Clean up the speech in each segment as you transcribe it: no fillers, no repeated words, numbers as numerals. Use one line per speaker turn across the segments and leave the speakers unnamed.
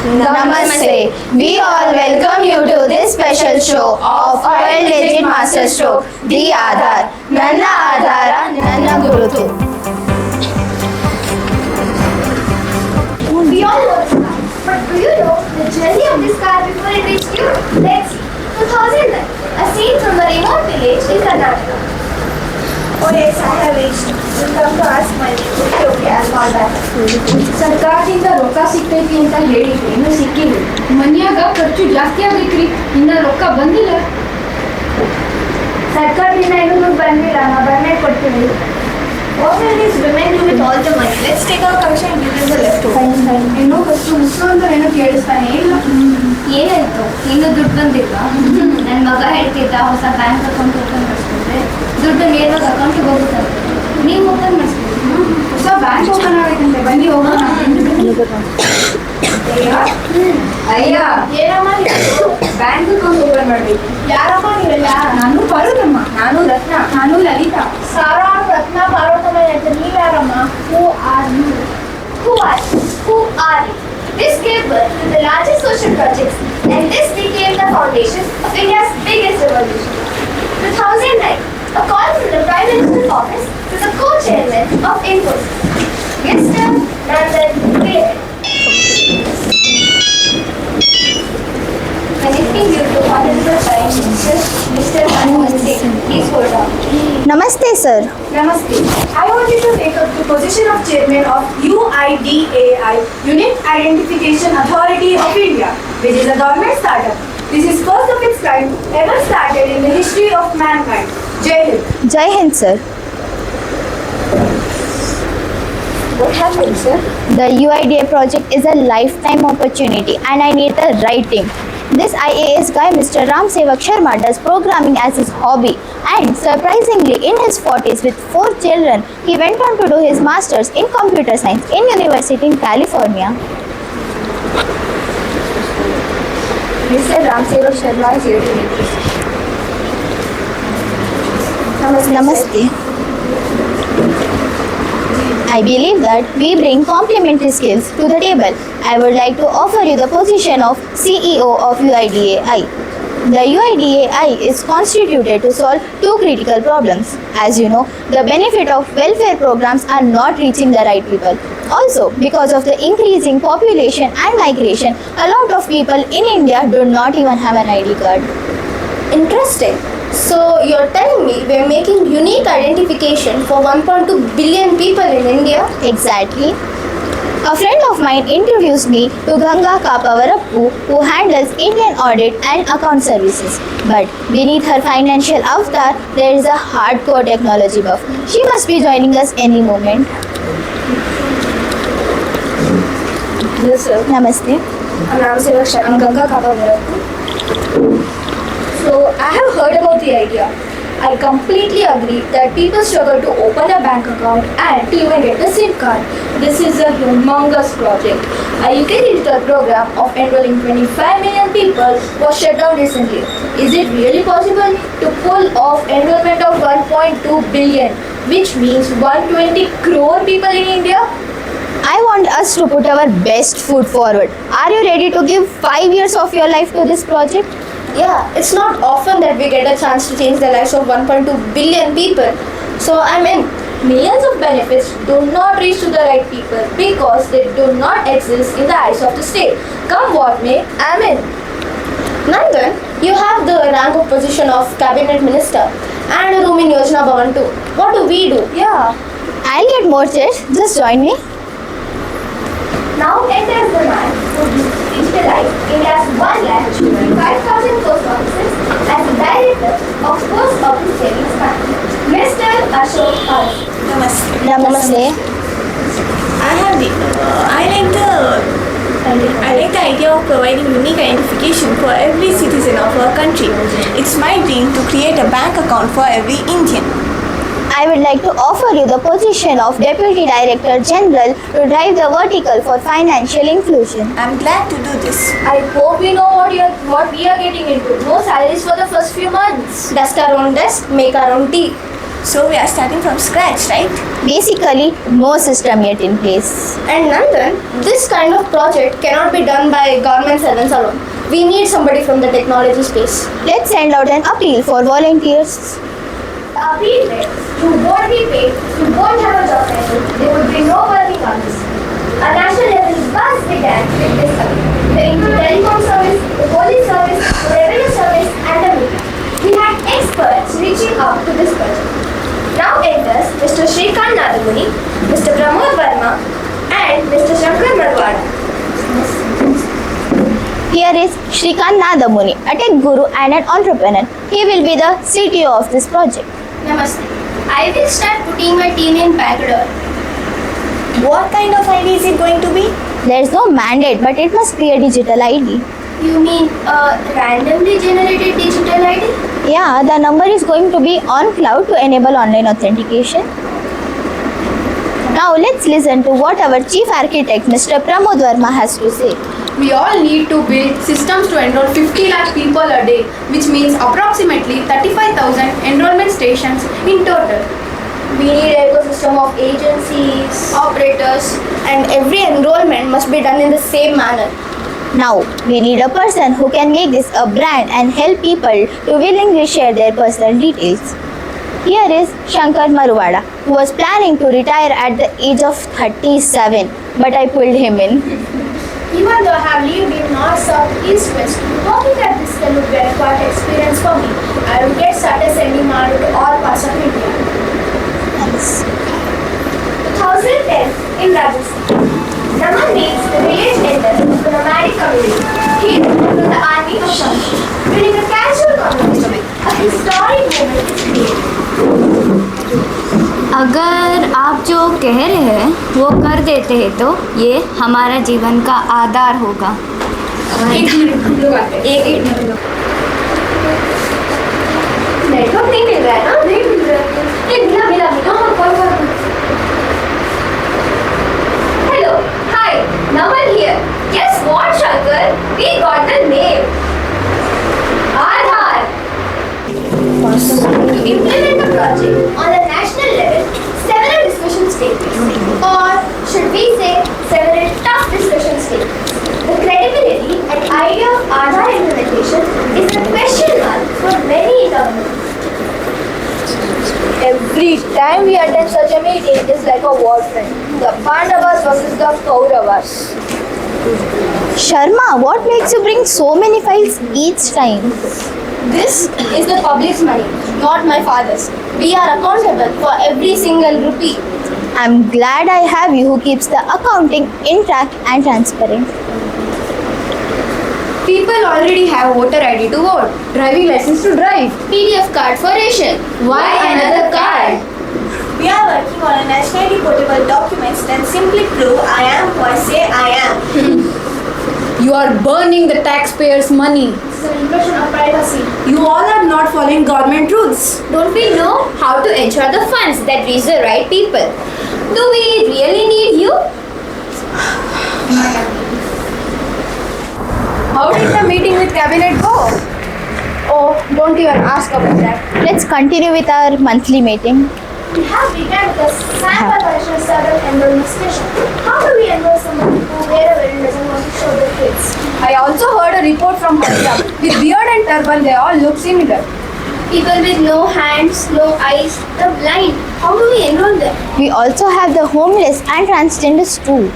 Namaste. We all welcome you to this special show of World Legit Master Stroke, The Aadhar. Nanna Aadhara, Nanna Gurutu.
We all know this car, but do you know the journey of this car before it reached you? Let's see. 2009, a scene from a remote village in Karnataka. Oh yes, I have reached. You come to ask my name. Okay, I'll call back.
ಸರ್ಕಾರದಿಂದ ರೊಕ್ಕ ಸಿಗ್ತೈತಿ ಅಂತ ಹೇಳಿದ್ರಿ ಇನ್ನೂ ಸಿಕ್ಕಿಲ್ಲ. ಮನ್ಯಾಗ ಖರ್ಚು ಜಾಸ್ತಿ ಆಗೈತ್ರಿ, ಇನ್ನ ರೊಕ್ಕ ಬಂದಿಲ್ಲ.
ಸರ್ಕಾರದಿಂದ ಇನ್ನೂ ಬಂದಿಲ್ಲ, ನಾವು ಬಂದೇ ಕೊಡ್ತೀವಿ. What will these women do with all the money? Let's take our commission and give them the leftover.
ಏನೋ ಖರ್ಚು ಮುಸ್ಸು ಅಂದ್ರೆ ಏನೋ ಕೇಳಿಸ್ತಾನೆ ಇಲ್ಲ.
ಏನಾಯ್ತು? ಇನ್ನೂ ದುಡ್ಡು ಬಂದಿಲ್ಲ. ನನ್ನ ಮಗ ಹೇಳ್ತಿದ್ದ ಹೊಸ ಬ್ಯಾಂಕ್ ಅಕೌಂಟ್ ಓಪನ್ ಮಾಡಿಸ್ಕೊಂಡ್ರೆ ದುಡ್ಡು ನೇರವಾಗಿ ಅಕೌಂಟಿಗೆ ಹೋಗುತ್ತಂತೆ. ನೀವು ಓಪನ್ ಮಾಡಿಸ್ತೀವಿ.
ಹೊಸ ಬ್ಯಾಂಕ್ ಓಪನ್ ಆಗೈತಂತೆ, ಬನ್ನಿ ಹೋಗೋಣ. ಅಯ್ಯ
ಏನಮ್ಮ
ಬ್ಯಾಂಕ್ ಅಕೌಂಟ್ ಓಪನ್ ಮಾಡ್ಬೇಕು.
ಯಾರಮ್ಮ ನೀವೆಲ್ಲ?
ನಾನು ಪಾರ್ವತಮ್ಮ. ನಾನು ರತ್ನ. ನಾನು ಲಲಿತಾ.
ಸಾರಾ ರತ್ನ ಪಾರ್ವತಮ್ಮ ಹೇಳ್ತಾರೆ. ನೀವು ಯಾರಮ್ಮ? Who are you? Who are you? This gave birth to the largest social projects, and this became the foundation of India's biggest revolution. 2009, a call from the Prime Minister's office to the co-chairman of Infosys, Mr. Nandan Nilekani. Connecting you to Honorable Prime Minister, Mr. Manmohan Singh. Please hold on.
Namaste, sir.
Namaste. I want you to take up the position of chairman of UIDAI, Unit Identification Authority of India, which is a government startup. This is first of its kind ever started in the history of mankind. Jai Hind.
Jai Hind, sir.
What happened, sir?
The UIDA project is a lifetime opportunity and I need the right team. This IAS guy, Mr. Ram Sevak Sharma, does programming as his hobby and surprisingly in his 40s with 4 children, he went on to do his masters in computer science in University in California.
Mr. Ram Sevak Sharma is here to meet us.
Namaste. I believe that we bring complementary skills to the table. I would like to offer you the position of CEO of UIDAI. The UIDAI is constituted to solve 2 critical problems. As you know, the benefit of welfare programs are not reaching the right people. Also, because of the increasing population and migration, a lot of people in India do not even have an ID card.
Interesting. So you're telling me we're making unique identification for 1.2 billion people in India?
Exactly. A friend of mine introduced me to Ganga Kapavarappu, who handles Indian audit and account services. But beneath her financial avatar, there is a hardcore technology buff. She must be joining us any moment.
Yes, sir.
Namaste.
I'm Ram Sevak Sharma. I'm Ganga Kapavarappu. So I have heard about the idea. I completely agree that people struggle to open a bank account and to even get a SIM card. This is a humongous project. A UK digital program of enrolling 25 million people was shut down recently. Is it really possible to pull off enrollment of 1.2 billion, which means 120 crore people in India?
I want us to put our best foot forward. Are you ready to give 5 years of your life to this project?
Yeah, it's not often that we get a chance to change the lives of 1.2 billion people. So I'm in. Millions of benefits do not reach to the right people because they do not exist in the eyes of the state. Come what may, I'm in. Nandan, you have the rank of position of cabinet minister and a room in Yojana Bhavan too. What do we do? Yeah.
I'll get more chairs. Just join me.
Now enters the man who digitalized India's 1,55,000 post offices as the director of Post Office Savings Bank, Mr. Ashok Paras.
Namaste.
Namaste.
I like the idea of providing unique identification for every citizen of our country. It's my dream to create a bank account for every Indian.
I would like to offer you the position of Deputy Director General to drive the vertical for financial inclusion.
I'm glad to do this.
I hope we know what we are getting into. No salaries for the first few months. Dust our own desk, make our own tea.
So we are starting from scratch, right?
Basically, no system yet in place.
And Nandan, this kind of project cannot be done by government servants alone. We need somebody from the technology space.
Let's send out an appeal for volunteers.
The appeal reads, who won't be paid, who won't have a job title, there would be no working hours. A national level buzz began with this appeal. The telecom service, the police service, the revenue service, and the media. We had experts reaching out to this project. Now enters Mr. Shrikant Nadamuni, Mr. Pramod Verma, and Mr. Shankar Marwada.
Here is Shrikant Nadamuni, a tech guru and an entrepreneur. He will be the CTO of this project.
Namaste. I will start putting my team in Bangalore.
What kind of ID is it going to be?
There is no mandate, but it must be a digital ID.
You mean a randomly generated digital ID?
Yeah, the number is going to be on cloud to enable online authentication. Now let's listen to what our chief architect Mr. Pramod Verma has to say.
We all need to build systems to enroll 50 lakh people a day, which means approximately 35,000 enrollment stations in total.
We need an ecosystem of agencies, operators, and every enrollment must be done in the same manner.
Now, we need a person who can make this a brand and help people to willingly share their personal details. Here is Shankar Marwada, who was planning to retire at the age of 37, but I pulled him in.
Even though I have lived in north, south, east, west, working at this school would be a quite experience for me. I would get started sending money to all parts of India.
Nice.
2010 in Rajasthan. Raman meets the village elders of the nomadic community. He is from the army of Shamshi. During a casual conversation, a historic moment is created.
अगर आप जो कह रहे हैं वो कर देते हैं तो ये हमारा जीवन का आधार होगा।
एक मिनट नेटवर्क नहीं मिल रहा है ना? नहीं मिल रहा है। ये मिला हाँ कॉल कर। Hello hi Naman here. Guess what Shankar? We got the name. Aadhaar. To implement the project on a national level, several discussions take place. Or should we say several tough discussions take place. The credibility and idea of Aadhaar implementation is a question mark for many governments. Every time we attend such a meeting, it is like a war front. The Pandavas versus the Kauravas.
Sharma, what makes you bring so many files each time?
This is the public's money, not my father's. We are accountable for every single rupee.
I'm glad I have you who keeps the accounting intact and transparent.
People already have voter ID to vote, driving license to drive.
PDF card for ration. Why another card?
We are working on a nationally portable documents that simply prove I am who I say I am.
You are burning the taxpayers' money.
It's an impression of privacy.
You all are not following government rules.
Don't we know how to ensure the funds that reach the right people? Do we really need you?
How did the meeting with cabinet go?
Oh, don't even ask about that.
Let's continue with our monthly meeting.
We have begun with a sample version server enrollment station. How do we enroll someone who wherever doesn't want to show their kids?
I also heard a report from Punjab. With beard and turban, they all look similar.
People with no hands, no eyes, the blind. How do we enroll them?
We also have the homeless and transgenders too.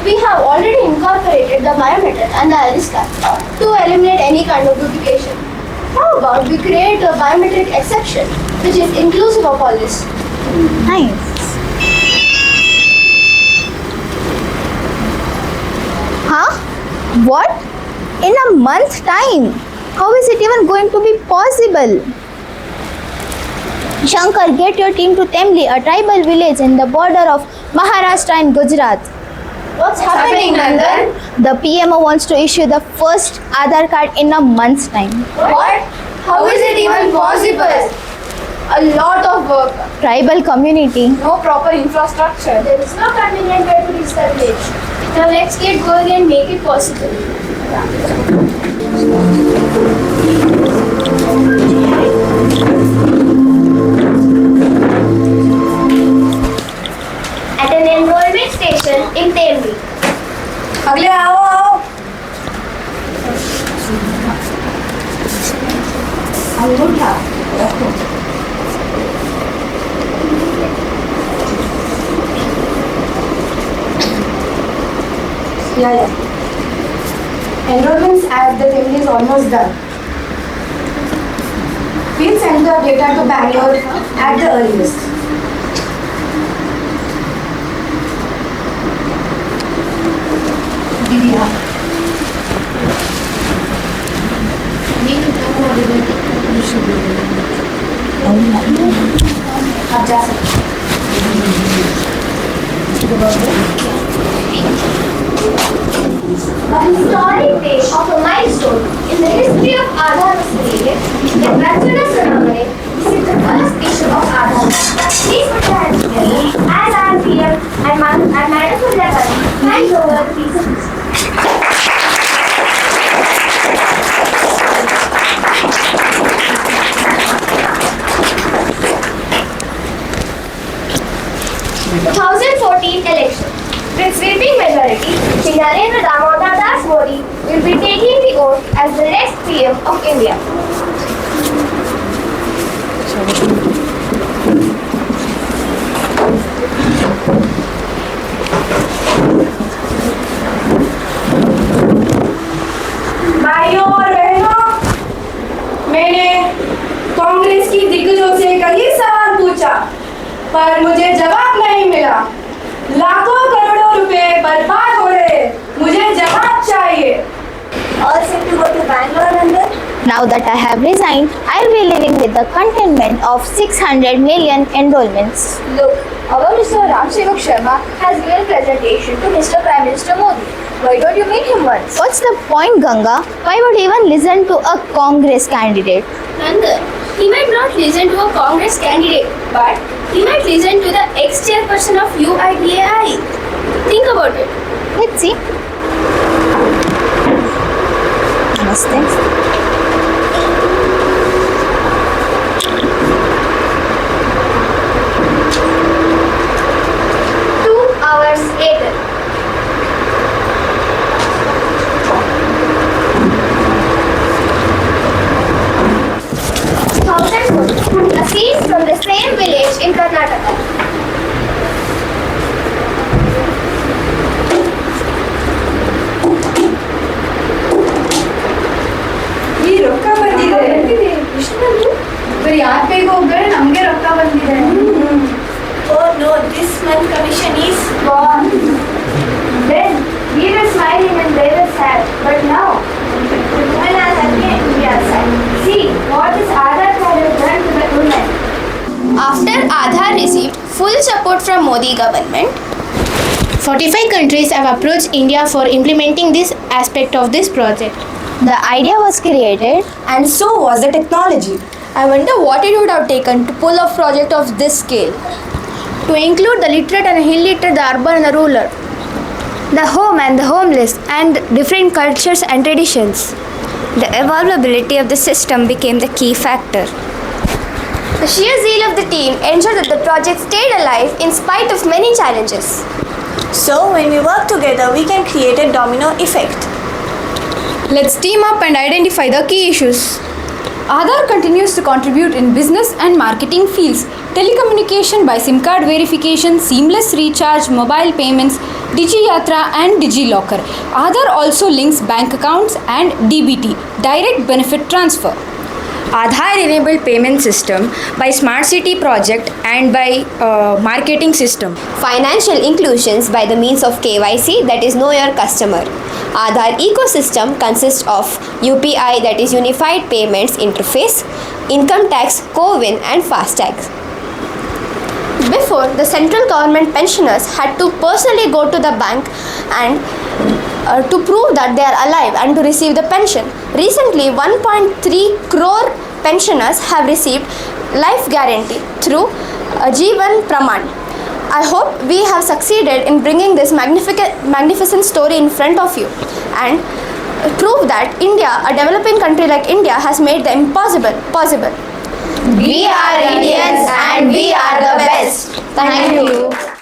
We have already incorporated the biometric and the iris card to eliminate any kind of duplication. How about we create a biometric exception which is inclusive of all this?
Nice. Huh? What? In a month's time? How is it even going to be possible? Shankar, get your team to Temli, a tribal village in the border of Maharashtra and Gujarat.
What's happening, Nandan?
The PMO wants to issue the first Aadhaar card in a month's time.
What? How is it even possible? A lot of work.
Tribal community.
No proper infrastructure.
There is no convenient way to reach the village. Now let's get going and make it possible. in Temri.
अगले आओ आओ। अंगूठा रखो। Yeah. Enrollments at the Temri is almost done. We'll send the data to Bangalore at the earliest. आप जा सकते
A historic day of a milestone in the history of Aadhaar was created when Rachana Sanamane received the first issue of Aadhaar. Please put your hands together as our PM and Madam Surya Gandhi hands over the piece of history. The 2014 election. With sweeping majority, Shri Narendra Damodar Das Modi will be taking the oath as the next PM of India.
भाइयों और बहनों, मैंने कांग्रेस की दिग्गजों से कई सवाल पूछा, पर मुझे जवाब नहीं मिला। लाखों करोड़ों रुपए बर्बाद हो रहे, मुझे जवाब चाहिए।
All set to go to Bangalore and then
Now that I have resigned, I will be living with the contentment of 600 million enrollments.
look, our Mr. Ram Sevak Sharma has given presentation to Mr. Prime Minister Modi. Why don't you meet him once?
What's the point, Ganga? Why would even listen to a Congress candidate?
Nandan, he might not listen to a Congress candidate, but he might listen to the ex-chairperson of UIDAI. Think about it.
Let's see. Namaste.
2 hours later. A scene from the same village in Karnataka.
ಈ ರೊಕ್ಕ ಬಂದಿದೆ ಬರೀ ಯಾರ್ ಕೈಗೆ ಹೋಗ್ಬೇಡ ನಮ್ಗೆ ರೊಕ್ಕ ಬಂದಿದೆ
Oh no, this month commission is
Gone. Then we were smiling and they were sad. But now, the women are happy and we are sad. See what this Aadhaar card has done to the women.
After Aadhaar received full support from Modi government, 45 countries have approached India for implementing this aspect of this project.
The idea was created.
And so was the technology.
I wonder what it would have taken to pull off project of this scale. To include the literate and illiterate, the urban and the rural, the home and the homeless, and different cultures and traditions.
The evolvability of the system became the key factor.
The sheer zeal of the team ensured that the project stayed alive in spite of many challenges.
so when we work together, we can create a domino effect.
Let's team up and identify the key issues.
Aadhaar continues to contribute in business and marketing fields, telecommunication by SIM card verification, seamless recharge, mobile payments, DigiYatra and DigiLocker. Aadhaar also links bank accounts and DBT, direct benefit transfer.
Aadhaar enabled payment system by Smart City project and by marketing system.
Financial inclusions by the means of KYC, that is know your customer. Aadhaar ecosystem consists of UPI, that is Unified Payments Interface, Income Tax, CoWIN and FASTag. Before, the central government pensioners had to personally go to the bank and to prove that they are alive and to receive the pension. Recently, 1.3 crore pensioners have received life guarantee through Jeevan Praman. I hope we have succeeded in bringing this magnificent story in front of you and prove that India, a developing country like India, has made the impossible possible.
We are Indians and we are the best. Thank you.